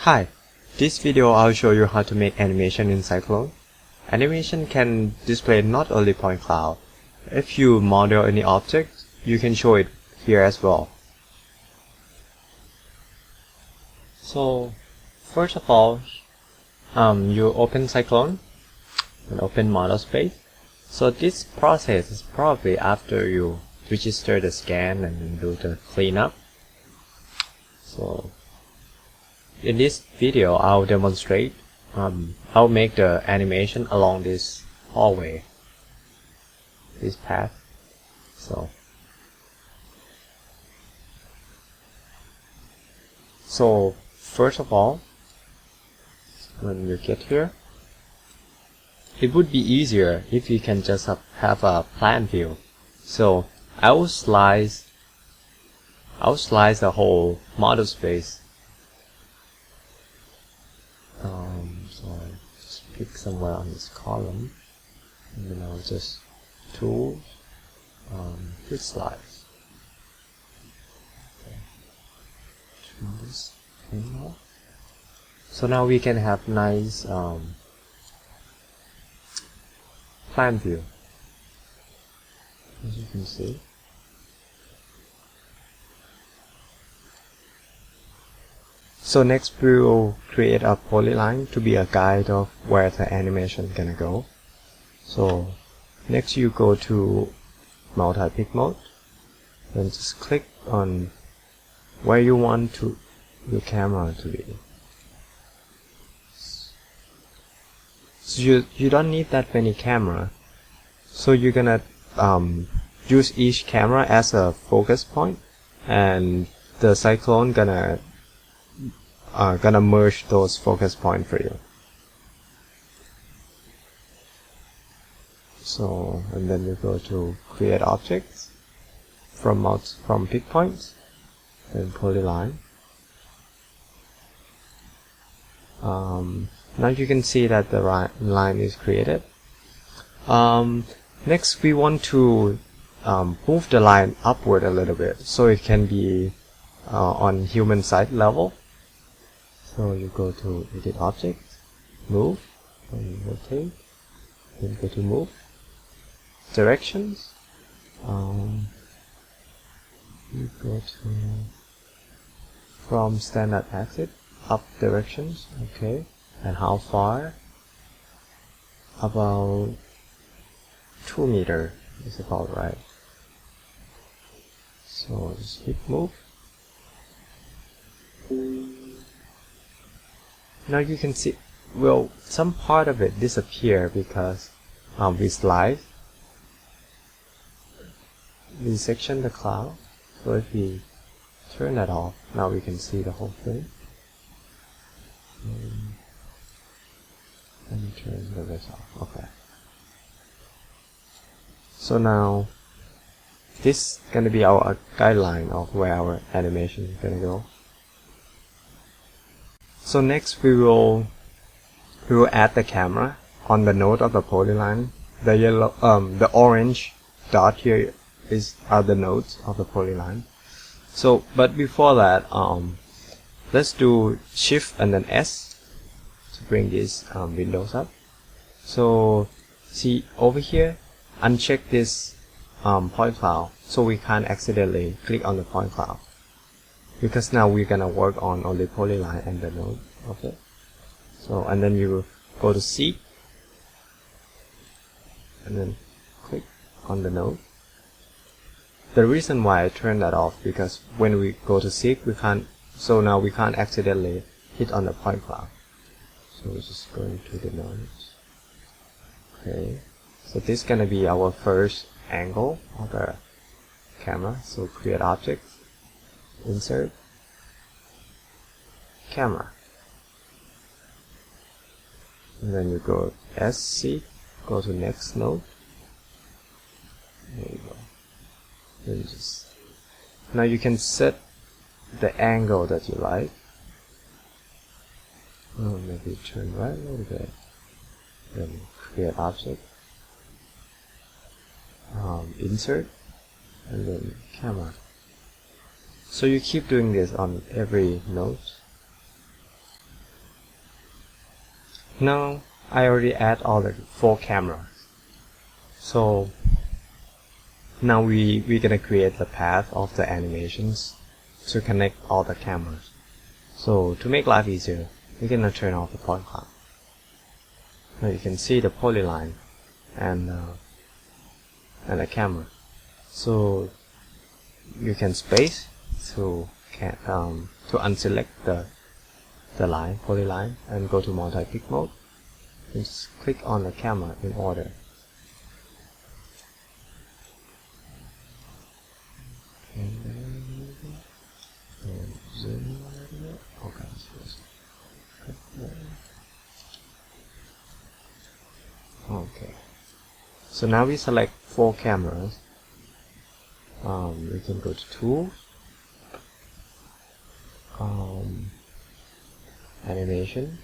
Hi, this video I'll show you how to make animation in Cyclone. Animation can display not only point cloud. If you model any object, you can show it here as well. So, first of all, you open Cyclone and open model space. So this process is probably after you register the scan and do the cleanup. So in this video, I'll demonstrate. I'll make the animation along this hallway, this path. So first of all, when you get here, it would be easier if you can just have a plan view. So I will slice the whole model space. So I just pick somewhere on this column, and then I'll just tool, quick slice. Okay. Turn this thing off. So now we can have nice plan view, as you can see. So next we will create a polyline to be a guide of where the animation is gonna go. So next you go to multi-pick mode, then just click on where you want your camera to be. So you don't need that many camera. So you're gonna use each camera as a focus point, and the Cyclone gonna merge those focus point for you. So, and then you go to create objects from pick points, then polyline. Now you can see that the line is created. Next we want to move the line upward a little bit so it can be on human side level. So you go to edit object, move, and rotate, then go to move, directions, you go to from standard axis, up directions, okay, and how far? About 2 meters is about right. So just hit move. Now you can see, well, some part of it disappear because we section the cloud. So if we turn that off, now we can see the whole thing. And turn the rest off. Okay. So now this is gonna be our guideline of where our animation is gonna go. So next we will add the camera on the node of the polyline. The yellow, the orange dot here are the nodes of the polyline. So, but before that, let's do Shift and then S to bring these windows up. So see over here, uncheck this point cloud so we can't accidentally click on the point cloud, because now we're gonna work on only polyline and the node. Okay. So, and then you go to Seek and then click on the node. The reason why I turned that off, because when we go to Seek, we can't. So now we can't accidentally hit on the point cloud. So we're just going to the nodes. Okay. So this is gonna be our first angle of the camera. So create object, insert, camera, and then you go SC, go to next node. There you go. Then just now you can set the angle that you like. Oh, maybe turn right a little bit. Then create object, insert, and then camera. So you keep doing this on every node. Now I already add all the 4 cameras. So now we're gonna create the path of the animations to connect all the cameras. So to make life easier, we're gonna turn off the point cloud. Now you can see the polyline and the camera. So you can space to unselect the line, polyline, and go to multi-pick mode. And just click on the camera in order. And zoom a little bit. Okay, okay. So now we select 4 cameras. We can go to Tools, Animation,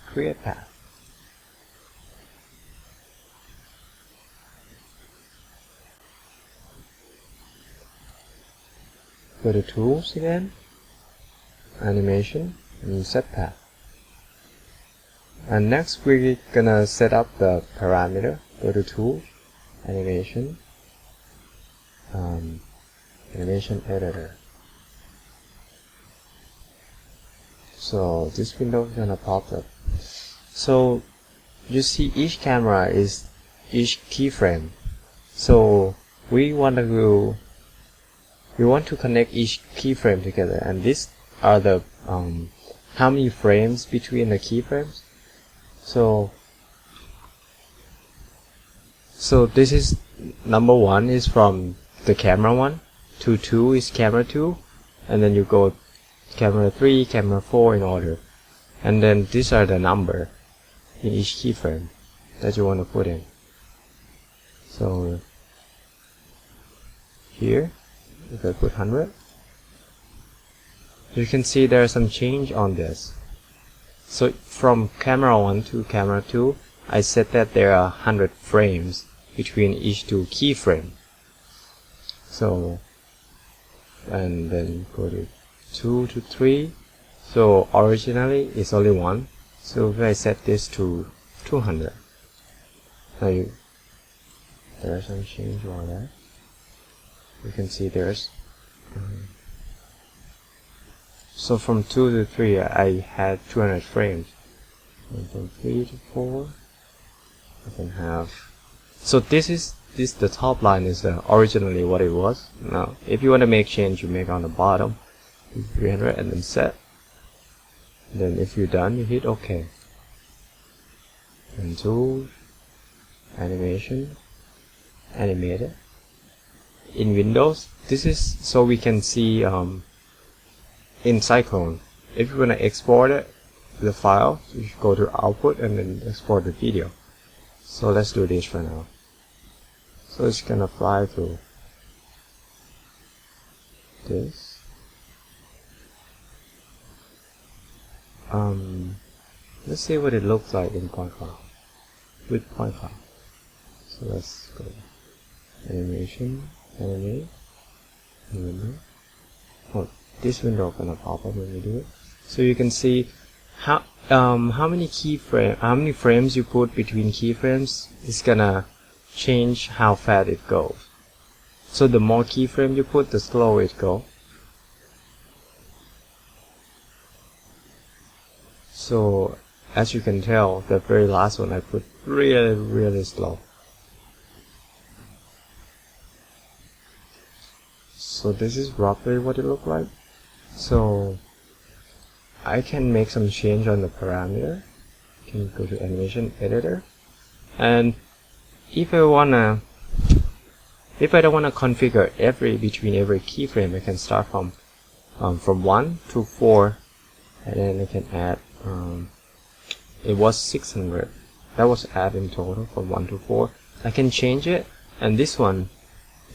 Create Path. Go to Tools again, Animation, and Set Path. And next we're gonna set up the parameter. Go to Tools, Animation, Animation Editor. So this window is gonna pop up. So you see each camera is each keyframe. So we want to connect each keyframe together, and these are the how many frames between the keyframes. So this is number 1 is from the camera 1 to 2 is camera 2, and then you go camera 3, camera 4 in order, and then these are the number in each keyframe that you want to put in. So here if I put 100, you can see there's some change on this. So from camera 1 to camera 2, I said that there are 100 frames between each 2 keyframes. So, and then go to 2 to 3. So originally it's only 1. So if I set this to 200, now there's some change on that. You can see there's so from 2 to 3 I had 200 frames, and from 3 to 4 I can have. So this the top line is originally what it was. Now if you want to make change, you make on the bottom 300 and then set. Then if you're done, you hit OK. And Tools, Animation, Animated. In Windows, this is so we can see in Cyclone. If you want to export it, the file, you should go to Output and then export the video. So let's do this for now. So it's gonna fly through this. Let's see what it looks like in Point Cloud with Point Cloud. So let's go Animation, Animate, Window. Oh, this window gonna pop up when we do it. So you can see how many frames you put between keyframes is gonna change how fast it goes. So the more keyframe you put, the slower it goes. So as you can tell, the very last one I put really slow. So this is roughly what it looked like. So I can make some change on the parameter. Can go to Animation Editor, and if I don't wanna configure between every keyframe, I can start from 1 to 4, and then I can add. It was 600. That was add in total from 1 to 4. I can change it, and this one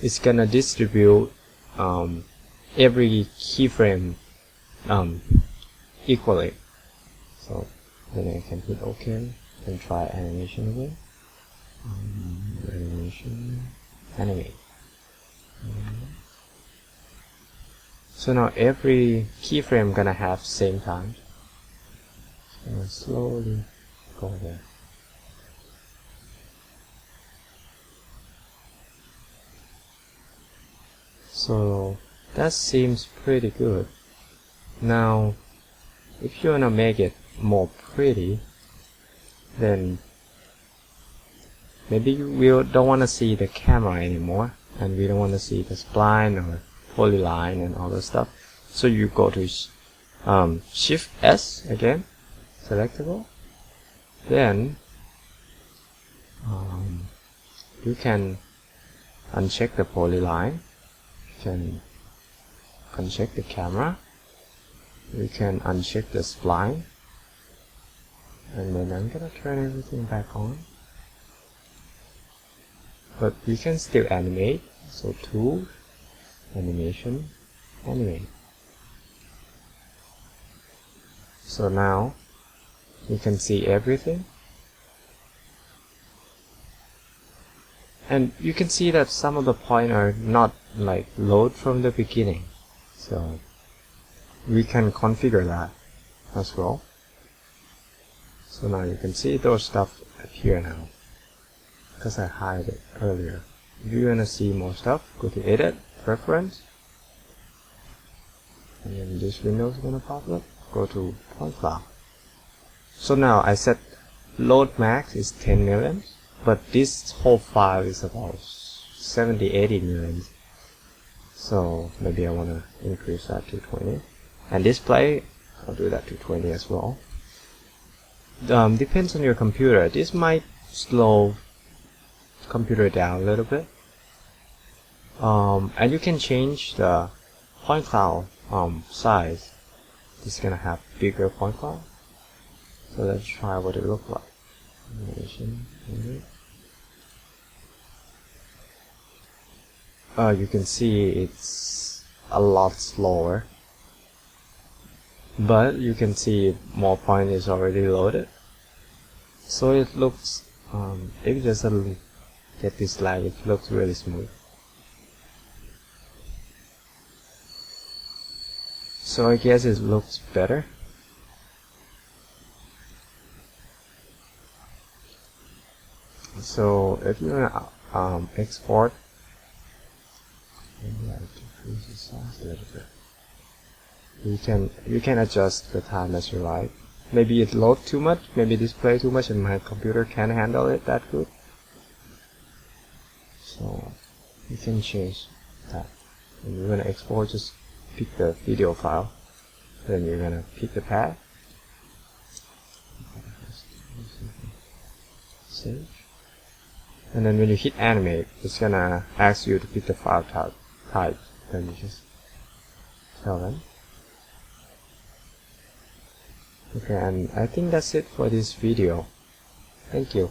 is gonna distribute every keyframe equally. So then I can hit OK and try animation again. Animation, animate. So now every keyframe gonna have same time. So slowly go there. So that seems pretty good. Now if you wanna make it more pretty, then maybe we don't want to see the camera anymore, and we don't want to see the spline or polyline and all that stuff. So you go to Shift S again, selectable. Then you can uncheck the polyline. You can uncheck the camera. You can uncheck the spline. And then I'm gonna turn everything back on. But we can still animate. So Tool, Animation, Animate. So now you can see everything. And you can see that some of the points are not like load from the beginning. So we can configure that as well. So now you can see those stuff appear now, because I hide it earlier. If you want to see more stuff, go to Edit, Preference, and then this window is going to pop up. Go to Point Cloud. So now I set load max is 10 million, but this whole file is about 70-80 million. So maybe I want to increase that to 20. And display, I'll do that to 20 as well. Depends on your computer. This might slow computer down a little bit. And you can change the point cloud size. This is gonna have bigger point cloud. So let's try what it looks like. You can see it's a lot slower, but you can see more point is already loaded. So it looks, if it doesn't get this lag, it looks really smooth. So I guess it looks better. So if you want to export, maybe I have to increase the size a little bit. You can adjust the time as you like. Maybe it loads too much, maybe display too much, and my computer can't handle it that good. So you can change that. When you're gonna export, just pick the video file. Then you're gonna pick the path. Save. And then when you hit animate, it's gonna ask you to pick the file type. Then you just tell them. Okay, and I think that's it for this video. Thank you.